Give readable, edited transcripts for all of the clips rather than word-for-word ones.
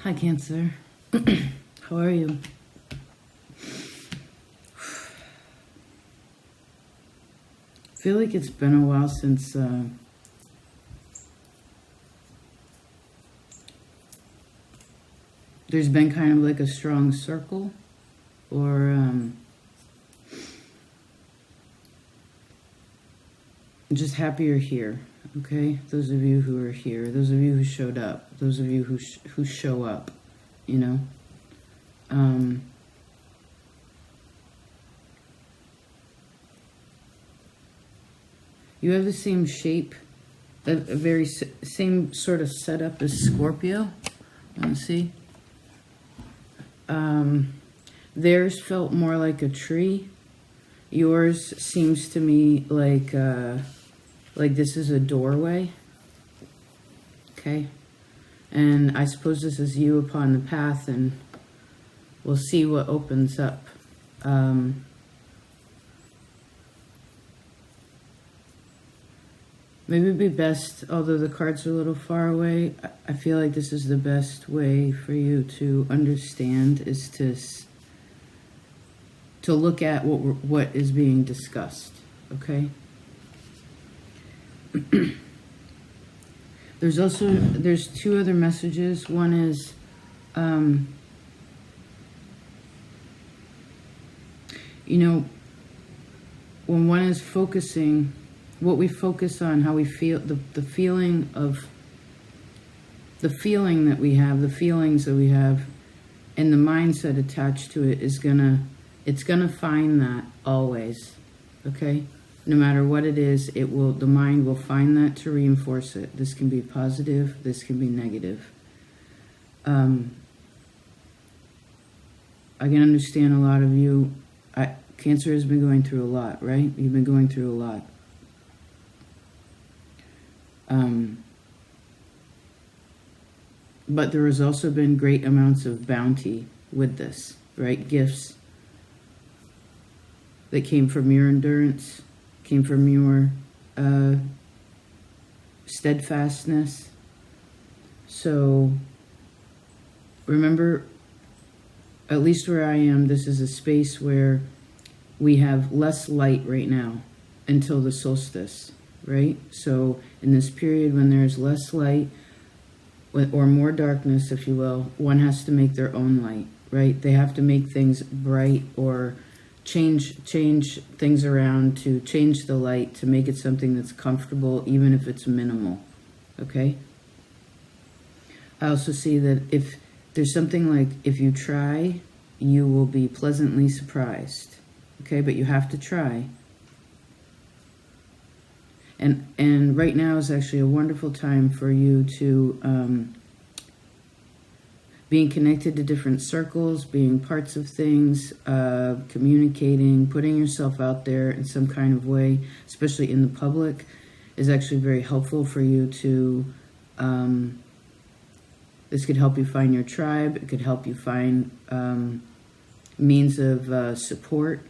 Hi, Cancer. How are you? I feel like it's been a while since there's been kind of like a strong circle, or I'm just happy you're here. Okay, those of you who are here, those of you who showed up, those of you who show up, you know. You have the same shape, a very same sort of setup as Scorpio. Want to see? Theirs felt more like a tree. Yours seems to me like this is a doorway. Okay, and I suppose this is you upon the path, and we'll see what opens up. Maybe it'd be best, although the cards are a little far away, I feel like this is the best way for you to understand, is to look at what is being discussed, okay? There's two other messages. One is, you know, when one is focusing, what we focus on, how we feel, the feeling that we have, the feelings that we have, and the mindset attached to it it's gonna find that always, okay? No matter what it is, the mind will find that to reinforce it. This can be positive, this can be negative. I can understand a lot of you, Cancer has been going through a lot, right? You've been going through a lot. But there has also been great amounts of bounty with this, right? Gifts that came from your endurance, came from your steadfastness. So remember, at least where I am, this is a space where we have less light right now until the solstice, right? So in this period when there's less light, or more darkness, if you will, one has to make their own light, right? They have to make things bright, or change things around to change the light to make it something that's comfortable, even if it's minimal, okay? I also see that if there's something like, if you try, you will be pleasantly surprised, okay? But you have to try. And right now is actually a wonderful time for you to being connected to different circles, being parts of things, communicating, putting yourself out there in some kind of way, especially in the public, is actually very helpful for you to, this could help you find your tribe. It could help you find means of support.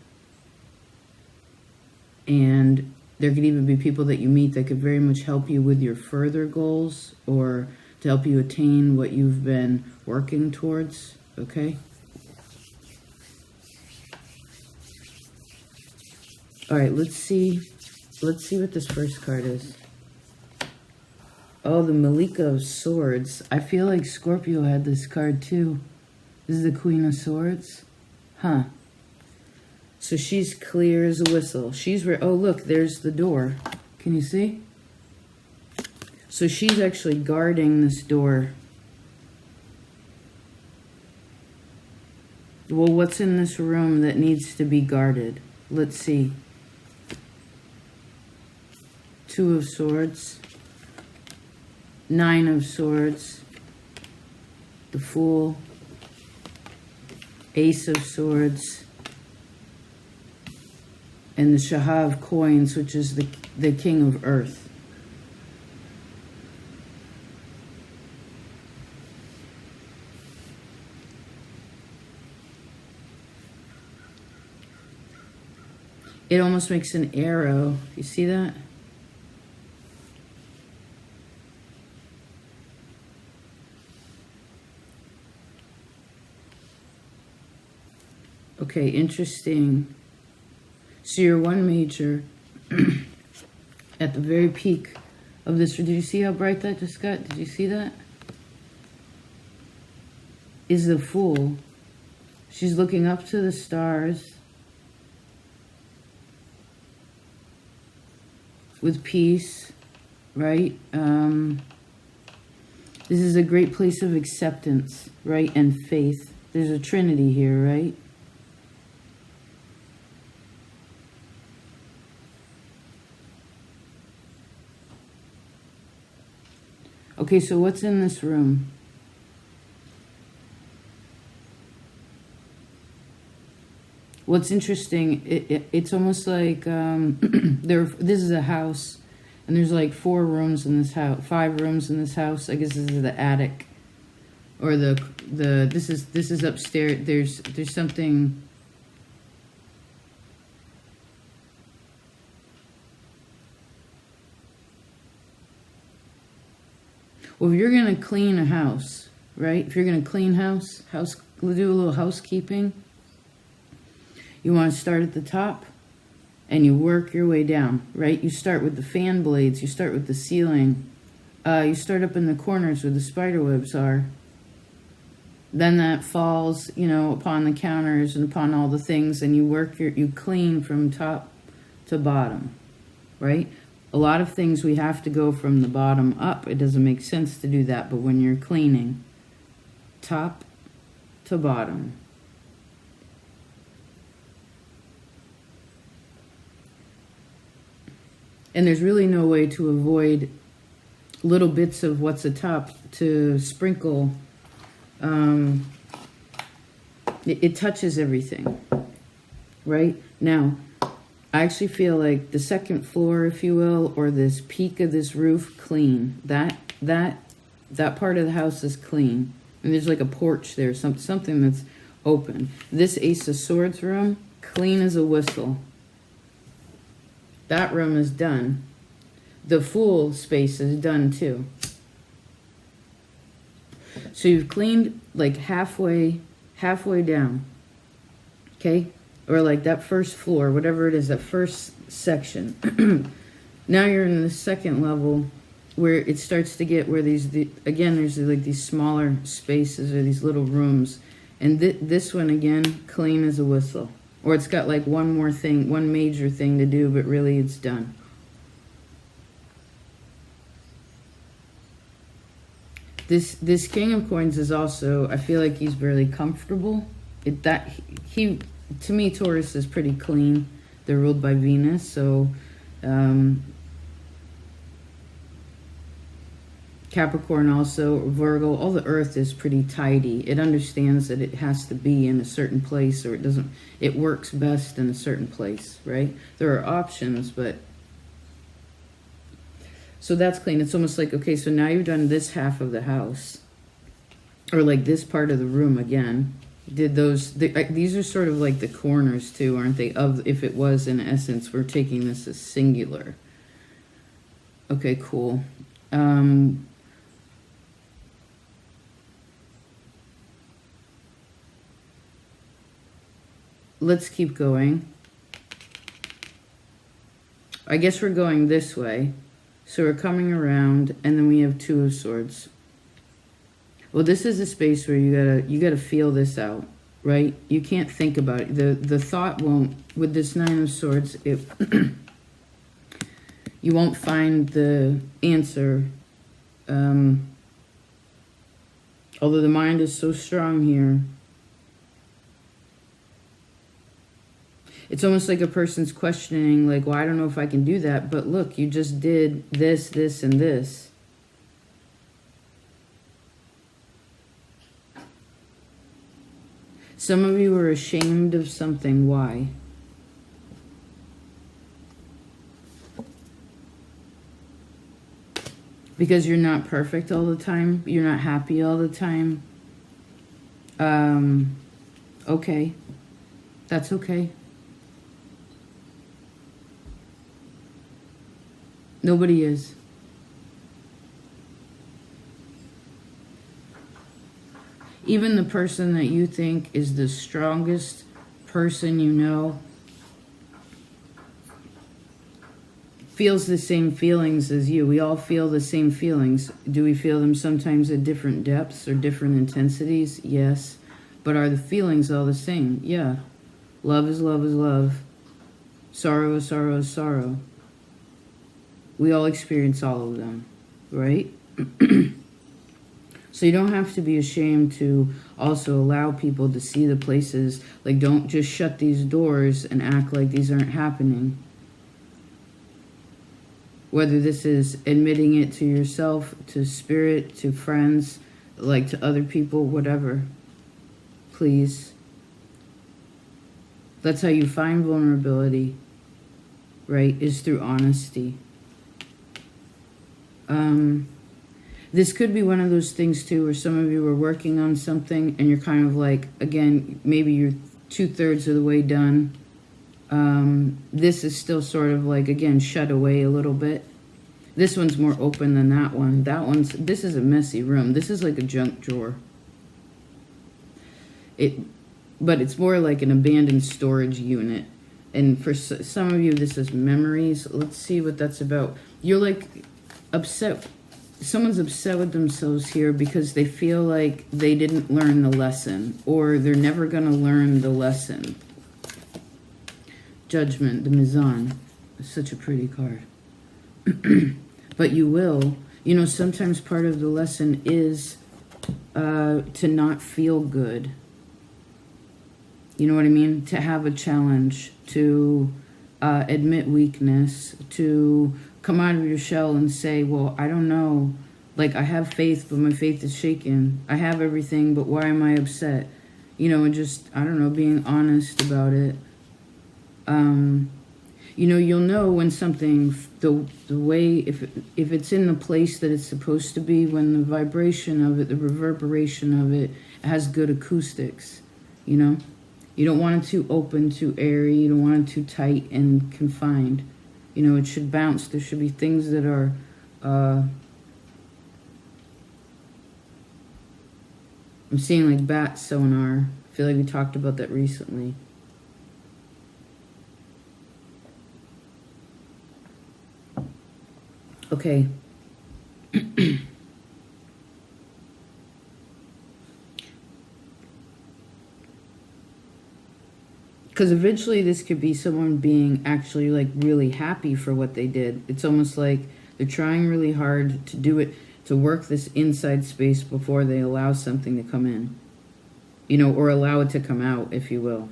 And there could even be people that you meet that could very much help you with your further goals, or to help you attain what you've been working towards, okay? All right, let's see what this first card is. Oh, the Malika of Swords. I feel like Scorpio had this card too. This is the Queen of Swords. Huh. So she's clear as a whistle. Oh, look, there's the door. Can you see? So she's actually guarding this door. Well, what's in this room that needs to be guarded? Let's see. Two of Swords. Nine of Swords. The Fool. Ace of Swords. And the Shah of Coins, which is the King of Earth. It almost makes an arrow. You see that? Okay, interesting. So you're one major at the very peak of this. Did you see how bright that just got? Did you see that? Is the Fool. She's looking up to the stars with peace, right? This is a great place of acceptance, right? And faith. There's a trinity here, right? Okay, so what's in this room? What's interesting, it's almost like this is a house, and there's like 4 rooms in this house, 5 rooms in this house. I guess this is the attic, or this is upstairs. There's something. Well, if you're gonna clean a house, right? If you're gonna clean house, do a little housekeeping. You want to start at the top and you work your way down, right? You start with the fan blades, you start with the ceiling, you start up in the corners where the spider webs are. Then that falls, you know, upon the counters and upon all the things, and you clean from top to bottom, right? A lot of things we have to go from the bottom up. It doesn't make sense to do that, but when you're cleaning, top to bottom. And there's really no way to avoid little bits of what's atop to sprinkle. It touches everything, right? Now, I actually feel like the second floor, if you will, or this peak of this roof, clean. That part of the house is clean. And there's like a porch there, something that's open. This Ace of Swords room, clean as a whistle. That room is done. The Fool space is done too. So you've cleaned like halfway down. Okay? Or like that first floor, whatever it is, that first section. Now you're in the second level where it starts to get where again, there's like these smaller spaces or these little rooms. And this one, again, clean as a whistle. Or it's got like one more thing, one major thing to do, but really it's done. This King of Coins is also, I feel like he's really comfortable. To me, Taurus is pretty clean. They're ruled by Venus, so Capricorn also, Virgo, all the earth is pretty tidy. It understands that it has to be in a certain place, or it works best in a certain place, right? There are options, but so that's clean. It's almost like, okay, so now you've done this half of the house, or like this part of the room again. These are sort of like the corners too, aren't they? If it was in essence, we're taking this as singular. Okay, cool. Let's keep going. I guess we're going this way. So we're coming around, and then we have 2 of Swords. Well, this is a space where you gotta feel this out, right? You can't think about it. The thought won't, with this 9 of Swords, you won't find the answer. Although the mind is so strong here. It's almost like a person's questioning, like, well, I don't know if I can do that. But look, you just did this, this, and this. Some of you are ashamed of something. Why? Because you're not perfect all the time. You're not happy all the time. Okay. That's okay. Nobody is. Even the person that you think is the strongest person you know feels the same feelings as you. We all feel the same feelings. Do we feel them sometimes at different depths or different intensities? Yes. But are the feelings all the same? Yeah. Love is love is love. Sorrow is sorrow is sorrow. We all experience all of them, right? So you don't have to be ashamed to also allow people to see the places. Like, don't just shut these doors and act like these aren't happening. Whether this is admitting it to yourself, to spirit, to friends, like to other people, whatever. Please. That's how you find vulnerability, right? Is through honesty. This could be one of those things too where some of you are working on something and you're kind of like, again, maybe you're 2/3 of the way done. This is still sort of like, again, shut away a little bit. This one's more open than that one. This is a messy room. This is like a junk drawer. But it's more like an abandoned storage unit. And for some of you, this is memories. Let's see what that's about. You're like upset. Someone's upset with themselves here because they feel like they didn't learn the lesson, or they're never going to learn the lesson. Judgment, the Mizan. Such a pretty card. But you will. You know, sometimes part of the lesson is to not feel good. You know what I mean? To have a challenge, to admit weakness, to come out of your shell and say, well, I don't know. Like, I have faith, but my faith is shaken. I have everything, but why am I upset? You know, and just, I don't know, being honest about it. You know, you'll know when something, the way, if it's in the place that it's supposed to be, when the vibration of it, the reverberation of it has good acoustics, you know? You don't want it too open, too airy. You don't want it too tight and confined. You know, it should bounce. There should be things that are, I'm seeing like bat sonar. I feel like we talked about that recently. Okay. Because eventually this could be someone being actually like really happy for what they did. It's almost like they're trying really hard to do it, to work this inside space before they allow something to come in. You know, or allow it to come out, if you will.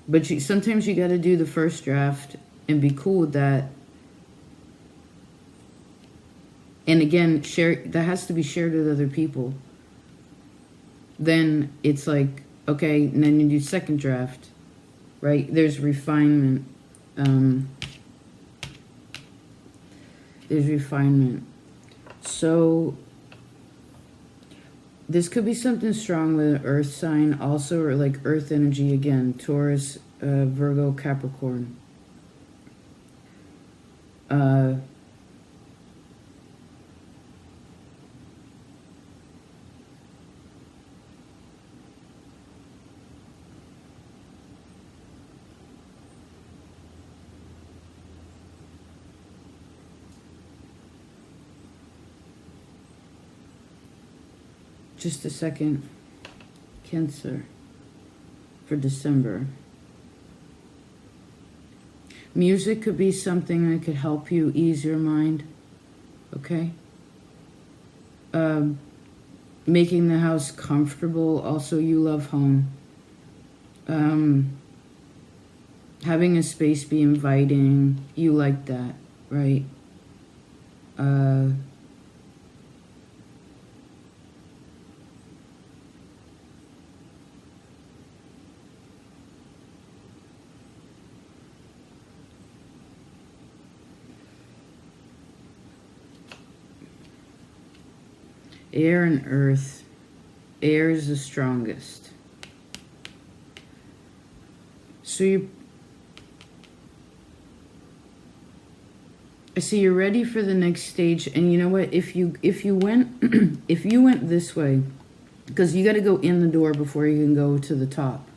But sometimes you got to do the first draft and be cool with that. And again, that has to be shared with other people. Then it's like, okay, and then you do second draft, right? There's refinement. There's refinement. So this could be something strong with an earth sign also, or like earth energy again. Taurus, Virgo, Capricorn. Just a second. Cancer for December. Music could be something that could help you ease your mind. Okay? Making the house comfortable. Also, you love home. Having a space be inviting. You like that, right? Air and earth. Air is the strongest. So I see you're ready for the next stage, and you know what? If you went if you went this way, because you got to go in the door before you can go to the top,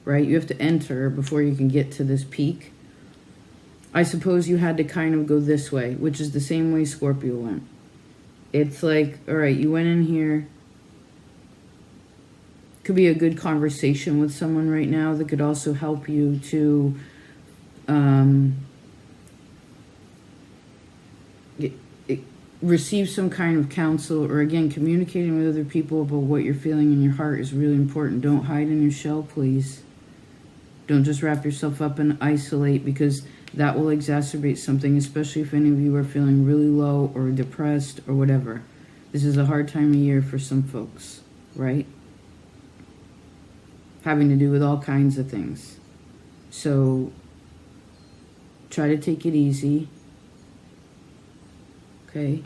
right? You have to enter before you can get to this peak. I suppose you had to kind of go this way, which is the same way Scorpio went. It's like, all right, you went in here. Could be a good conversation with someone right now that could also help you to receive some kind of counsel, or again, communicating with other people about what you're feeling in your heart is really important. Don't hide in your shell, please. Don't just wrap yourself up and isolate, because that will exacerbate something, especially if any of you are feeling really low or depressed or whatever. This is a hard time of year for some folks, right? Having to do with all kinds of things. So try to take it easy. Okay.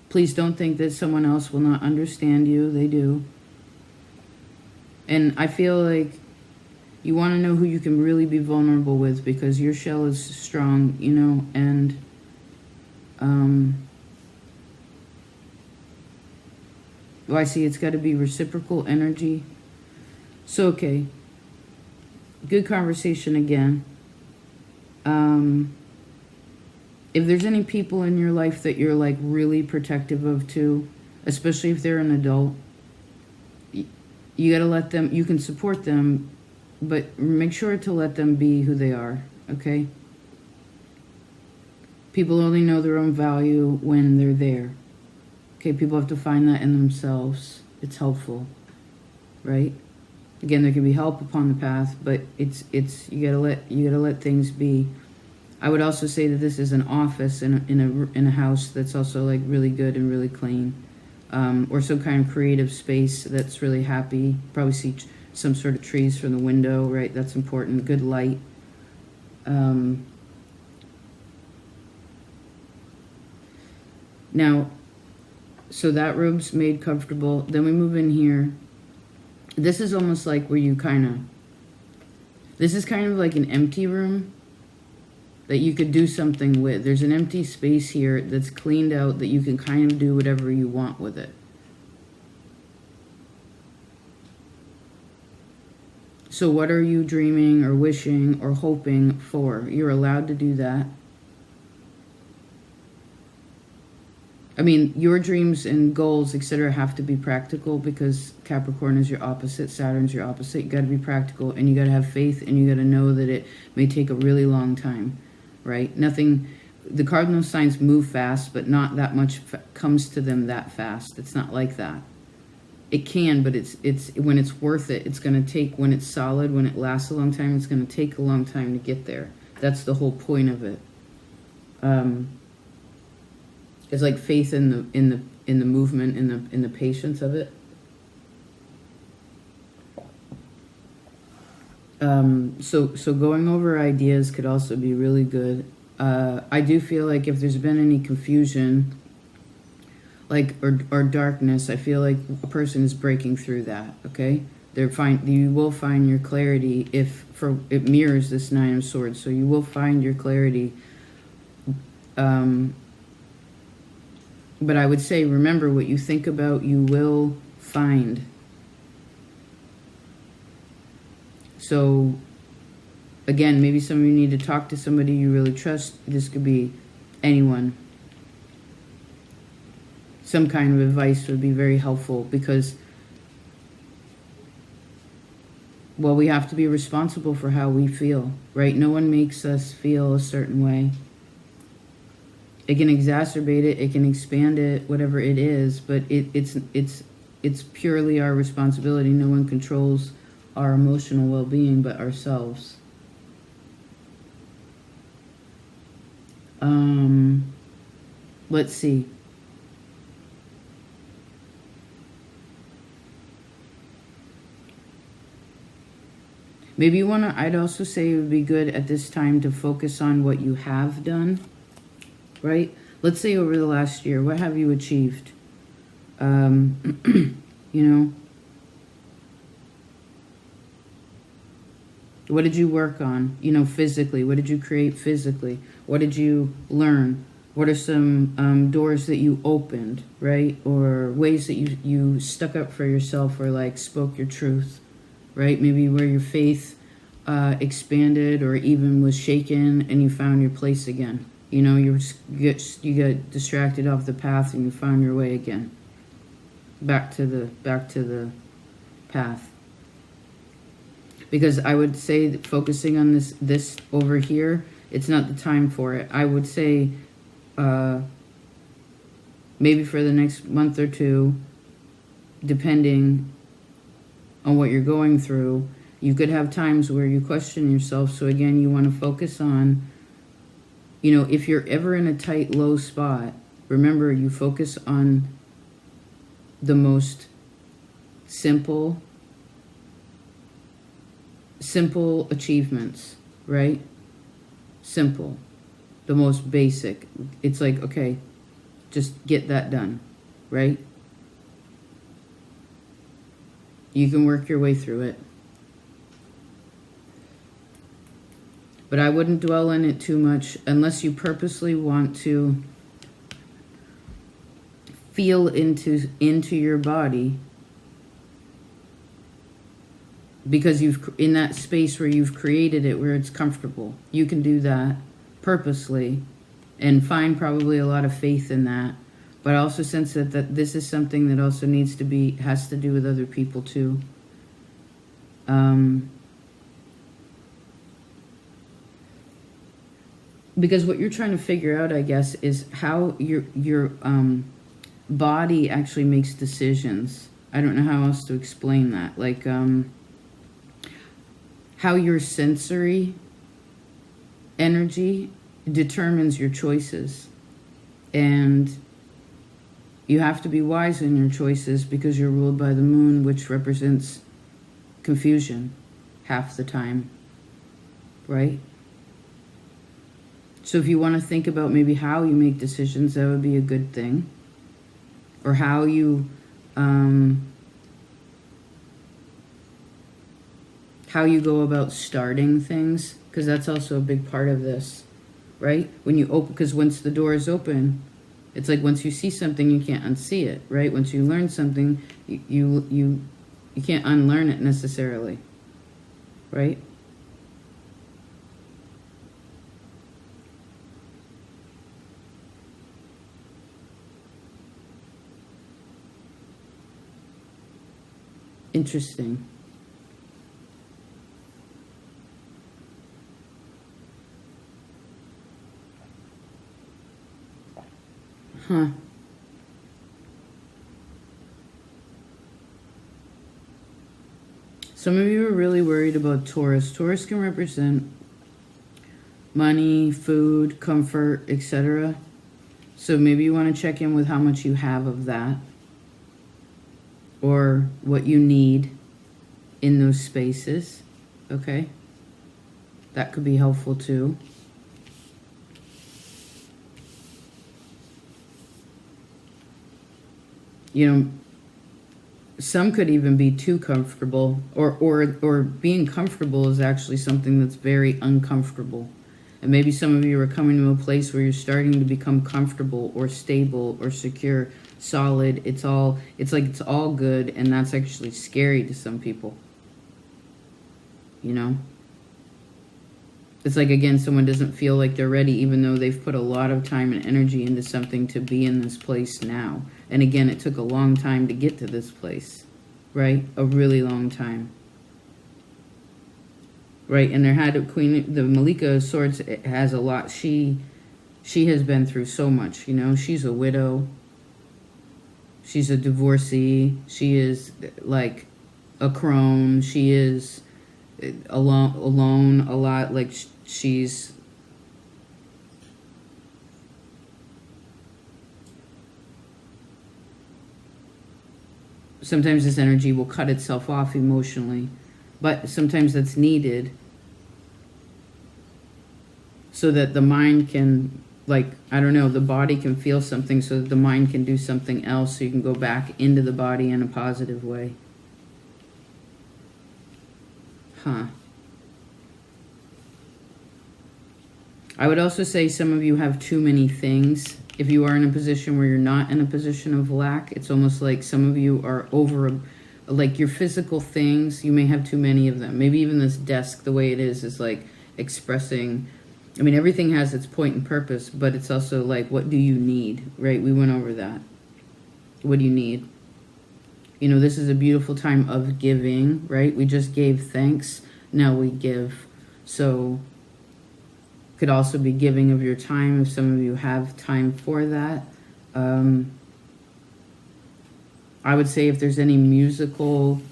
Please don't think that someone else will not understand you. They do. And I feel like you want to know who you can really be vulnerable with, because your shell is strong, you know, and well, I see it's got to be reciprocal energy. So, okay. Good conversation again. If there's any people in your life that you're like really protective of too, especially if they're an adult, you got to let them, you can support them, but make sure to let them be who they are, okay? People only know their own value when they're there. Okay, people have to find that in themselves. It's helpful, right? Again, there can be help upon the path, but it's you gotta let things be. I would also say that this is an office in a house that's also like really good and really clean, or some kind of creative space that's really happy. Probably see some sort of trees from the window, right? That's important. Good light. Now, so that room's made comfortable. Then we move in here. This is almost like where you this is kind of like an empty room that you could do something with. There's an empty space here that's cleaned out that you can kind of do whatever you want with it. So what are you dreaming or wishing or hoping for? You're allowed to do that. I mean, your dreams and goals, etc., have to be practical, because Capricorn is your opposite, Saturn's your opposite. You got to be practical, and you got to have faith, and you got to know that it may take a really long time, right? Nothing, the cardinal signs move fast, but not that much comes to them that fast. It's not like that. It can, but it's when it's worth it, it's going to take, when it's solid, when it lasts a long time, it's going to take a long time to get there. That's the whole point of it. It's like faith in the movement, in the patience of it. So going over ideas could also be really good. I do feel like if there's been any confusion, like or darkness, I feel like a person is breaking through that. Okay, you will find your clarity it mirrors this Nine of Swords, so you will find your clarity. But I would say, remember, what you think about, you will find. So, again, maybe some of you need to talk to somebody you really trust. This could be anyone. Some kind of advice would be very helpful, because, well, we have to be responsible for how we feel, right? No one makes us feel a certain way. It can exacerbate it, it can expand it, whatever it is, but it's purely our responsibility. No one controls our emotional well-being but ourselves. Let's see. Maybe you want to, I'd also say it would be good at this time to focus on what you have done. Right? Let's say over the last year, what have you achieved? You know, What did you work on, you know, physically? What did you create physically? What did you learn? What are some doors that you opened, right? Or ways that you stuck up for yourself or like spoke your truth, right? Maybe where your faith expanded or even was shaken and you found your place again. You know, you got distracted off the path and you found your way again. Back to the path. Because I would say that focusing on this over here, it's not the time for it. I would say maybe for the next month or two, depending on what you're going through, you could have times where you question yourself. So again, you want to focus on, you know, if you're ever in a tight, low spot, remember you focus on the most simple achievements, right? Simple. The most basic. It's like, okay, just get that done, right? You can work your way through it. But I wouldn't dwell in it too much unless you purposely want to feel into your body, because you've in that space where you've created it where it's comfortable. You can do that purposely and find probably a lot of faith in that. But I also sense that this is something that also has to do with other people too. Because what you're trying to figure out, I guess, is how your body actually makes decisions. I don't know how else to explain that. Like how your sensory energy determines your choices. And you have to be wise in your choices because you're ruled by the moon, which represents confusion half the time, right? So if you want to think about maybe how you make decisions, that would be a good thing. Or how you go about starting things, because that's also a big part of this, right? When you open, because once the door is open, it's like once you see something, you can't unsee it, right? Once you learn something, you can't unlearn it necessarily, right? Interesting. Huh. Some of you are really worried about Taurus. Taurus can represent money, food, comfort, etc. So maybe you want to check in with how much you have of that, or what you need in those spaces, okay? That could be helpful too. You know, some could even be too comfortable, or being comfortable is actually something that's very uncomfortable. And maybe some of you are coming to a place where you're starting to become comfortable or stable or secure, solid. It's like it's all good, and that's actually scary to some people. You know? It's like, again, someone doesn't feel like they're ready, even though they've put a lot of time and energy into something to be in this place now. And again, it took a long time to get to this place, right? A really long time. Right, and there had a queen, the Malika of Swords has a lot. She has been through so much, you know. She's a widow. She's a divorcee. She is like a crone. She is alone a lot. Like she's sometimes this energy will cut itself off emotionally, but sometimes that's needed so that the mind can, like, I don't know, the body can feel something so that the mind can do something else, so you can go back into the body in a positive way. Huh. I would also say some of you have too many things. If you are in a position where you're not in a position of lack, it's almost like some of you are over, like your physical things, you may have too many of them. Maybe even this desk, the way it is like expressing, I mean, everything has its point and purpose, but it's also like, what do you need, right? We went over that. What do you need? You know, this is a beautiful time of giving, right? We just gave thanks, now we give. So could also be giving of your time if some of you have time for that. I would say if there's any musical,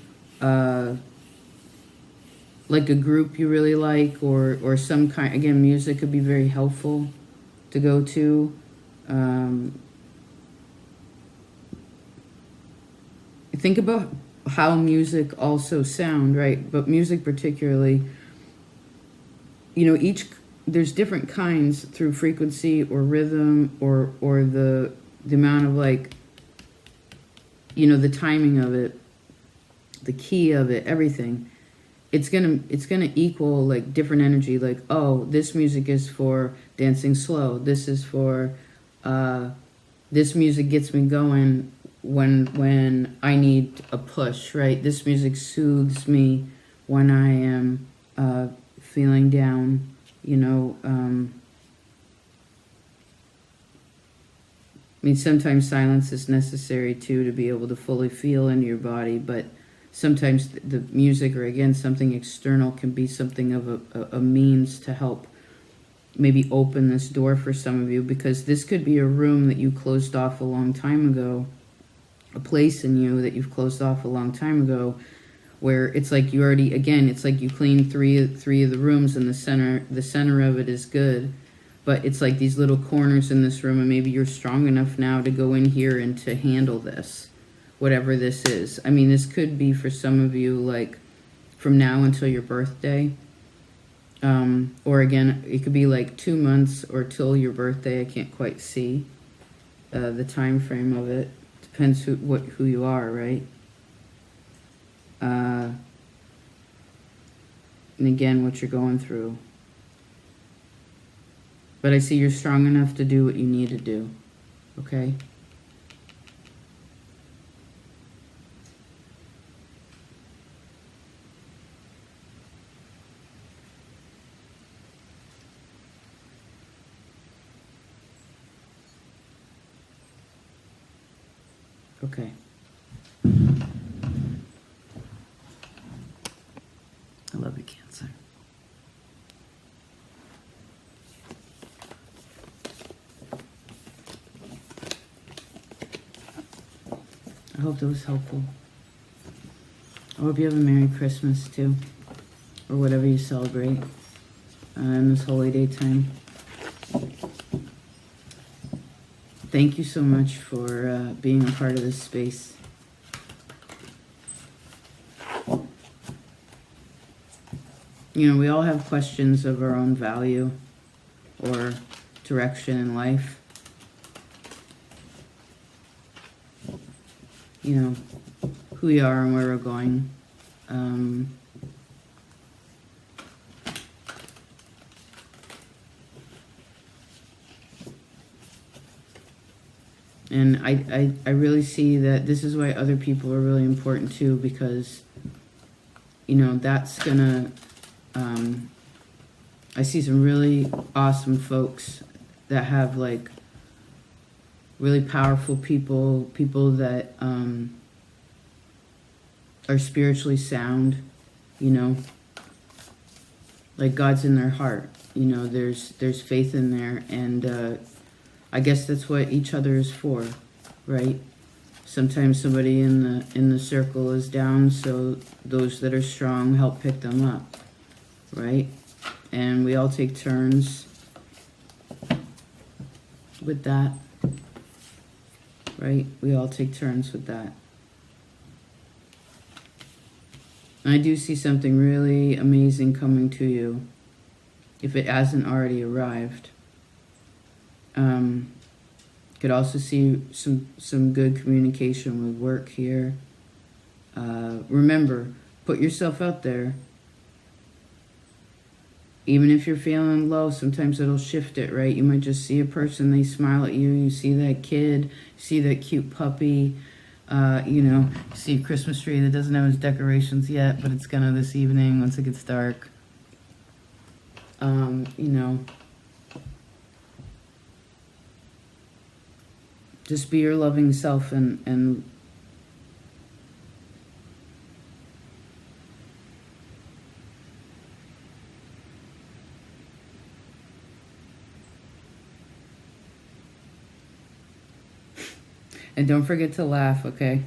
like a group you really like, or some kind, again, music could be very helpful to go to. Think about how music also sound, right? But music particularly, you know, there's different kinds through frequency or rhythm or the amount of, like, you know, the timing of it, the key of it, everything. It's gonna equal like different energy. Like, oh, this music is for dancing slow. This is for this music gets me going when I need a push, right? This music soothes me when I am feeling down. You know, I mean, sometimes silence is necessary too to be able to fully feel into your body, but sometimes the music, or again, something external, can be something of a means to help maybe open this door for some of you, because this could be a room that you closed off a long time ago, a place in you that you've closed off a long time ago, where it's like you already, again, it's like you cleaned three of the rooms, and the center of it is good, but it's like these little corners in this room, and maybe you're strong enough now to go in here and to handle this, whatever this is. I mean, this could be for some of you like from now until your birthday, or again, it could be like 2 months or till your birthday. I can't quite see the time frame of it. Depends who you are, right? And again, what you're going through. But I see you're strong enough to do what you need to do, okay? Okay. I love you, Cancer. I hope that was helpful. I hope you have a Merry Christmas too, or whatever you celebrate in this holiday time. Thank you so much for being a part of this space. You know, we all have questions of our own value or direction in life. You know, who we are and where we're going. And I really see that this is why other people are really important too, because, you know, that's gonna, I see some really awesome folks that have like really powerful people that are spiritually sound, you know, like God's in their heart, you know, there's faith in there, and I guess that's what each other is for, right? Sometimes somebody in the circle is down, so those that are strong help pick them up, right? And we all take turns with that, right? We all take turns with that. And I do see something really amazing coming to you, if it hasn't already arrived. Could also see some good communication with work here. Remember, put yourself out there. even if you're feeling low, sometimes it'll shift it, right? You might just see a person, they smile at you, you see that kid, you see that cute puppy, you know, you see a Christmas tree that doesn't have its decorations yet, but it's gonna this evening once it gets dark. You know, just be your loving self and don't forget to laugh, okay?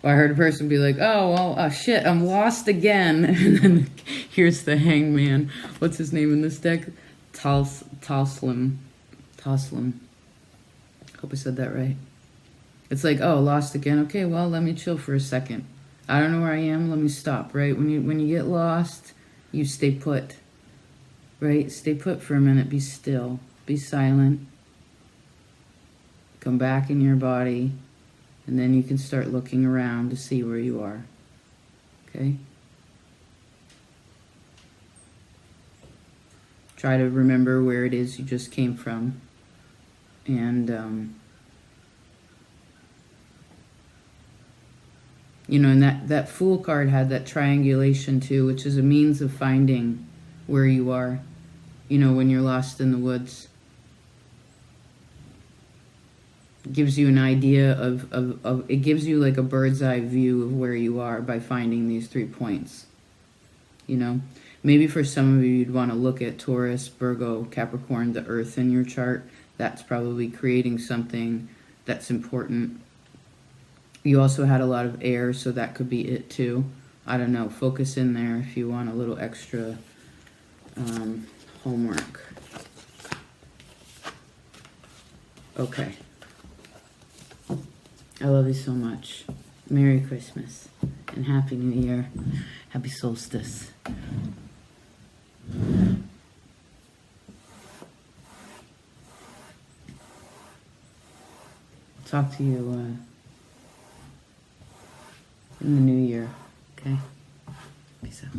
I heard a person be like, oh, well, shit, I'm lost again. And then here's the hangman. What's his name in this deck? Talslim. Hope I said that right. It's like, oh, lost again. Okay, well, let me chill for a second. I don't know where I am. Let me stop, right? When you get lost, you stay put. Right? Stay put for a minute. Be still. Be silent. Come back in your body. And then you can start looking around to see where you are. Okay? Try to remember where it is you just came from. And, you know, and that Fool card had that triangulation too, which is a means of finding where you are, you know, when you're lost in the woods. It gives you an idea of it gives you like a bird's eye view of where you are by finding these 3 points. You know, maybe for some of you, you'd want to look at Taurus, Virgo, Capricorn, the earth in your chart. That's probably creating something that's important. You also had a lot of air, so that could be it too. I don't know. Focus in there if you want a little extra homework. Okay. I love you so much. Merry Christmas and Happy New Year. Happy solstice. Talk to you in the new year. Okay? Peace out.